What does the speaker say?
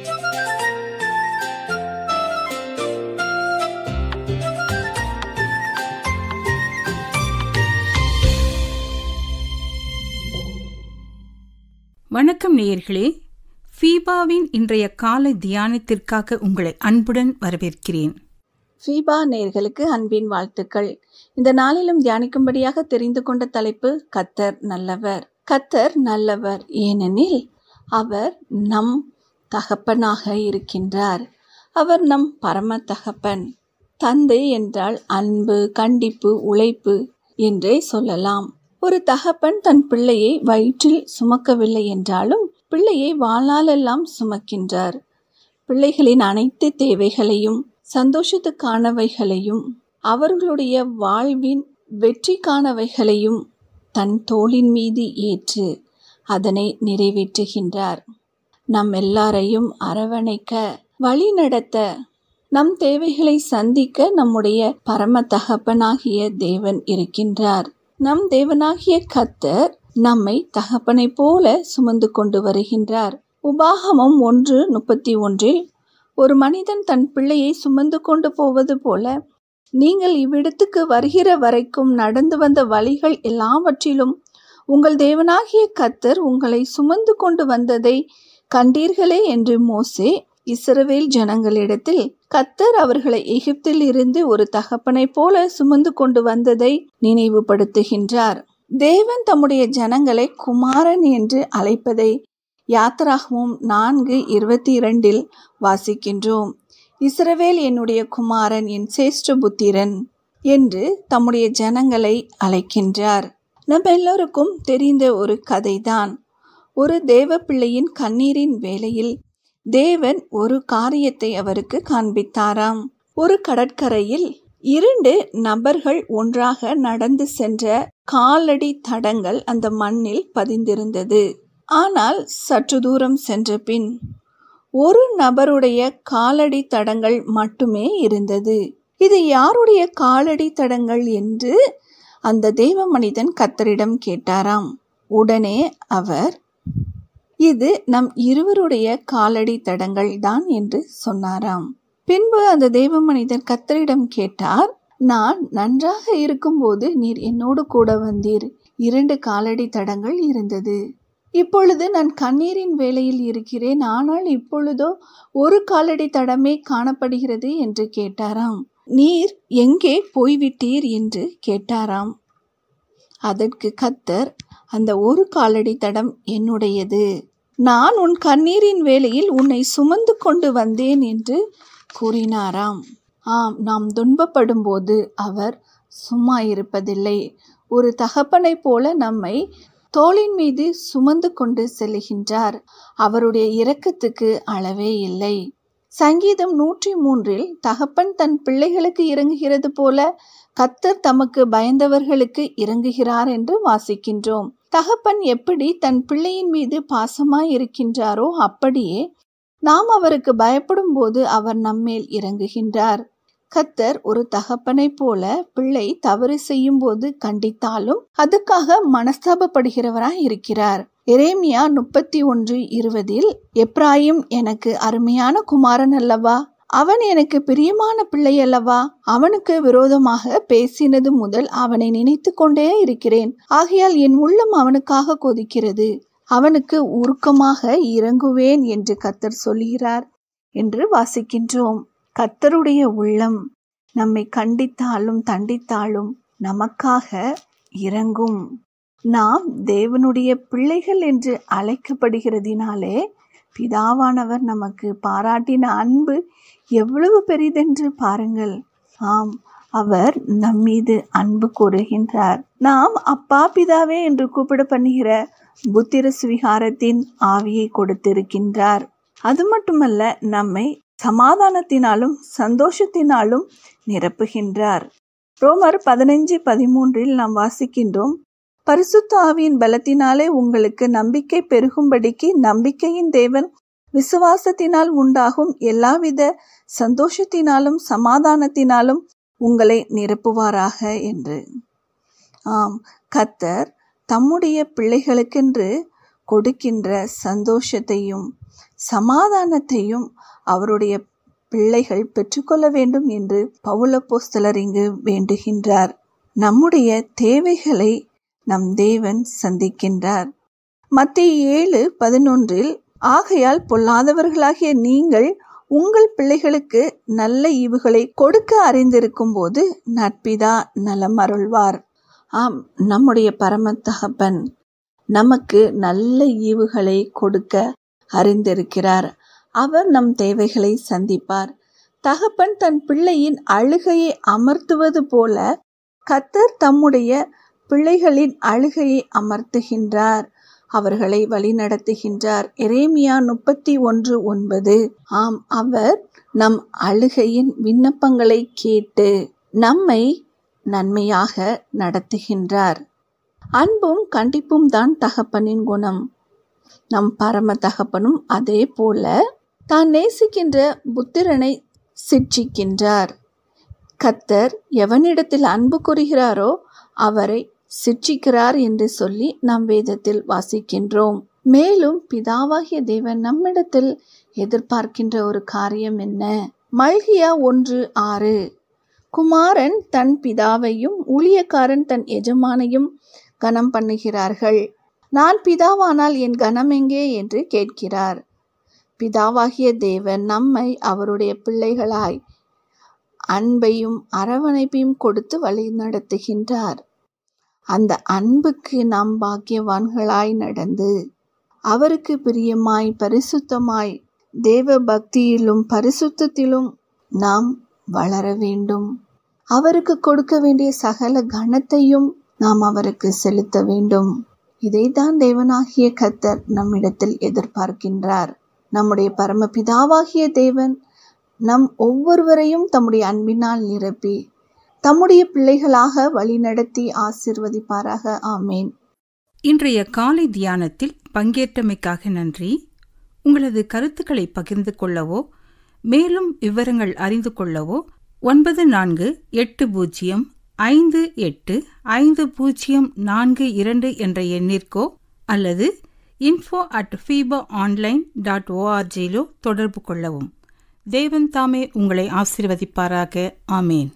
வணக்கம் நேயர்களே, ஃபீபாவின் இன்றைய காலை தியானத்திற்காக உங்களை அன்புடன் வரவேற்கிறேன். ஃபீபா நேயர்களுக்கு அன்பின் வாழ்த்துக்கள். இந்த நாளிலும் தியானிக்கும்படியாக தெரிந்து கொண்ட தலைப்பு கர்த்தர் நல்லவர். கர்த்தர் நல்லவர் ஏனெனில் அவர் நம் தகப்பனாக இருக்கின்றார். அவர் நம் பரம தகப்பன். தந்தை என்றால் அன்பு, கண்டிப்பு, உழைப்பு என்றே சொல்லலாம். ஒரு தகப்பன் தன் பிள்ளையை வயிற்றில் சுமக்கவில்லை என்றாலும் பிள்ளையை வாழ்நாளெல்லாம் சுமக்கின்றார். பிள்ளைகளின் அனைத்து தேவைகளையும், சந்தோஷத்துக்கானவைகளையும், அவர்களுடைய வாழ்வின் வெற்றிக்கானவைகளையும் தன் தோளின் மீது ஏற்று அதனை நிறைவேற்றுகின்றார். நம் எல்லாரையும் அரவணைக்க, வழிநடத்த, நம் தேவைகளை சந்திக்க நம்முடைய பரம தகப்பனாகிய தேவன் இருக்கின்றார். நம் தேவனாகிய கர்த்தர் நம்மை தகப்பனை போல சுமந்து கொண்டு வருகின்றார். உபாகமம் 1:31 ஒரு மனிதன் தன் பிள்ளையை சுமந்து கொண்டு போவது போல நீங்கள் இவ்விடத்துக்கு வருகிற வரைக்கும் நடந்து வந்த வழிகள் எல்லாவற்றிலும் உங்கள் தேவனாகிய கர்த்தர் உங்களை சுமந்து கொண்டு வந்ததை கண்டீர்களே என்று மோசே இஸ்ரவேல் ஜனங்களிடத்தில் கர்த்தர் அவர்களை எகிப்தில் இருந்து ஒரு தகப்பனை போல சுமந்து கொண்டு வந்ததை நினைவுபடுத்துகின்றார். தேவன் தம்முடைய ஜனங்களை குமாரன் என்று அழைப்பதை யாத்திராகமம் 4:22 வாசிக்கின்றோம். இஸ்ரவேல் என்னுடைய குமாரன், என் சேஷ்ட புத்திரன் என்று தம்முடைய ஜனங்களை அழைக்கின்றார். நம்ம எல்லோருக்கும் தெரிந்த ஒரு கதைதான். ஒரு தேவ பிள்ளையின் கண்ணீரின் வேளையில் தேவன் ஒரு காரியத்தை அவருக்கு காண்பித்தாராம். ஒரு கடற்கரையில் 2 நபர்கள் ஒன்றாக நடந்து சென்ற காலடி தடங்கள் அந்த மண்ணில் பதிந்திருந்தது. ஆனால் சற்று தூரம் சென்ற பின் ஒரு நபருடைய காலடி தடங்கள் மட்டுமே இருந்தது. இது யாருடைய காலடி தடங்கள் என்று அந்த தேவ மனிதன் கர்த்தரிடம் கேட்டாராம். உடனே அவர், இது நம் இருவருடைய காலடி தடங்கள் தான் என்று சொன்னாராம். பின்பு அந்த தேவ மனிதர் கர்த்தரிடம் கேட்டார், நான் நன்றாக இருக்கும்போது நீர் என்னோடு கூட வந்தீர். 2 காலடி தடங்கள் இருந்தது. இப்பொழுது நான் கண்ணீரின் வேளையில் இருக்கிறேன், ஆனால் இப்பொழுதோ ஒரு காலடி தடமே காணப்படுகிறது என்று கேட்டாராம். நீர் எங்கே போய்விட்டீர் என்று கேட்டாராம். அதற்கு கர்த்தர், அந்த ஒரு காலடி தடம் என்னுடையது. நான் உன் கண்ணீரின் வேளையில் உன்னை சுமந்து கொண்டு வந்தேன் என்று கூறினாராம். ஆம், நாம் துன்பப்படும் போது அவர் சும்மா இருப்பதில்லை. ஒரு தகப்பனை போல நம்மை தோளின் மீது சுமந்து கொண்டு செல்கின்றார். அவருடைய இரக்கத்துக்கு அளவே இல்லை. சங்கீதம் 103 தகப்பன் தன் பிள்ளைகளுக்கு இறங்குகிறது போல கர்த்தர் தமக்கு பயந்தவர்களுக்கு இறங்குகிறார் என்று வாசிக்கின்றோம். தகப்பன் எப்படி தன் பிள்ளையின் மீது பாசமாய் இருக்கின்றாரோ அப்படியே நாம் அவருக்கு பயப்படும் போது அவர் நம்மேல் இறங்குகின்றார். கர்த்தர் ஒரு தகப்பனை போல பிள்ளை தவறு செய்யும் போது கண்டித்தாலும் அதுக்காக மனஸ்தாபப்படுகிறவராய் இருக்கிறார். எரேமியா 31:20 எப்ராயிம் எனக்கு அருமையான குமாரன் அல்லவா, அவன் எனக்கு பிரியமான பிள்ளை அல்லவா, அவனுக்கு விரோதமாக பேசினது முதல் அவனை நினைத்து கொண்டே இருக்கிறேன். ஆகையால் என் உள்ளம் அவனுக்காக கொதிக்கிறது, அவனுக்கு உருக்கமாக இறங்குவேன் என்று கர்த்தர் சொல்கிறார் என்று வாசிக்கின்றோம். கர்த்தருடைய உள்ளம் நம்மை கண்டித்தாலும் தண்டித்தாலும் நமக்காக இறங்கும். நாம் தேவனுடைய பிள்ளைகள் என்று அழைக்கப்படுகிறதினாலே பிதாவானவர் நமக்கு பாராட்டின அன்பு எவ்வளவு பெரிதென்று பாருங்கள். ஆம், அவர் நம்மீது அன்பு கூறுகின்றார். நாம் அப்பா பிதாவே என்று கூப்பிட பண்ணுகிற புத்திர சுவிகாரத்தின் ஆவியை கொடுத்திருக்கின்றார். அது மட்டுமல்ல, நம்மை சமாதானத்தினாலும் சந்தோஷத்தினாலும் நிரப்புகின்றார். ரோமர் 15:13 நாம் வாசிக்கின்றோம், பரிசுத்த ஆவியின் பலத்தினாலே உங்களுக்கு நம்பிக்கை பெருகும்படிக்கு நம்பிக்கையின் தேவன் விசுவாசத்தினால் உண்டாகும் எல்லாவித சந்தோஷத்தினாலும் சமாதானத்தினாலும் உங்களை நிரப்புவாராக என்று. ஆம், கர்த்தர் தம்முடைய பிள்ளைகளுக்கென்று கொடுக்கின்ற சந்தோஷத்தையும் சமாதானத்தையும் அவருடைய பிள்ளைகள் பெற்றுக்கொள்ள வேண்டும் என்று பவுலப்போஸ்தலர் இங்கு வேண்டுகின்றார். நம்முடைய தேவைகளை நம் தேவன் சந்திக்கின்றார். மத்தேயு 7:11 ஆகையால் பொல்லாதவர்களாகிய நீங்கள் உங்கள் பிள்ளைகளுக்கு நல்ல ஈவுகளை கொடுக்க அறிந்திருக்கும் போது நற்பிதா நலம் அருள்வார். ஆம், நம்முடைய பரம தகப்பன் நமக்கு நல்ல ஈவுகளை கொடுக்க அறிந்திருக்கிறார். அவர் நம் தேவைகளை சந்திப்பார். தகப்பன் தன் பிள்ளையின் அழுகையை அமர்த்துவது போல கர்த்தர் தம்முடைய பிள்ளைகளின் அழுகையை அமர்த்துகின்றார், அவர்களை வழிநடத்துகின்றார். எரேமியா 31:9. ஆம், அவர் நம் அழுகையின் விண்ணப்பங்களை கேட்டு நம்மை நன்மையாக நடத்துகின்றார். அன்பும் கண்டிப்பும் தான் தகப்பனின் குணம். நம் பரம தகப்பனும் அதே போல தான் நேசிக்கின்ற புத்திரனை சிட்சிக்கின்றார். கர்த்தர் எவனிடத்தில் அன்பு கூறுகிறாரோ அவரை சிட்சிக்கிறார் என்று சொல்லி நாம் வேதத்தில் வாசிக்கின்றோம். மேலும் பிதாவாகிய தேவன் நம்மிடத்தில் எதிர்பார்க்கின்ற ஒரு காரியம் என்ன? மல்கியா 1:6 குமாரன் தன் பிதாவையும் ஊழியக்காரன் தன் எஜமானையும் கனம் பண்ணுகிறார்கள். நான் பிதாவானால் என் கனம் எங்கே என்று கேட்கிறார். பிதாவாகிய தேவன் நம்மை அவருடைய பிள்ளைகளாய் அன்பையும் அரவணைப்பையும் கொடுத்து வழி நடத்துகின்றார். அந்த அன்புக்கு நாம் பாக்கியவான்களாய் நடந்து அவருக்கு பிரியமாய் பரிசுத்தமாய் தேவ பக்தியிலும் பரிசுத்தத்திலும் நாம் வளர வேண்டும். அவருக்கு கொடுக்க வேண்டிய சகல கனத்தையும் நாம் அவருக்கு செலுத்த வேண்டும். இதைத்தான் தேவனாகிய கர்த்தர் நம்மிடத்தில் எதிர்பார்க்கின்றார். நம்முடைய பரமபிதாவாகிய தேவன் நம் ஒவ்வொருவரையும் தம்முடைய அன்பினால் நிரப்பி தம்முடைய பிள்ளைகளாக வழிநடத்தி ஆசீர்வதிப்பாராக. ஆமேன். இன்றைய காலை தியானத்தில் பங்கேற்றமைக்காக நன்றி. உங்களது கருத்துக்களை பகிர்ந்து கொள்ளவோ மேலும் விவரங்கள் அறிந்து கொள்ளவோ 9458585042 என்ற எண்ணிற்கோ அல்லது info@fibaonline.org தொடர்பு கொள்ளவும். தேவன் தாமே உங்களை ஆசீர்வதிப்பாராக. ஆமேன்.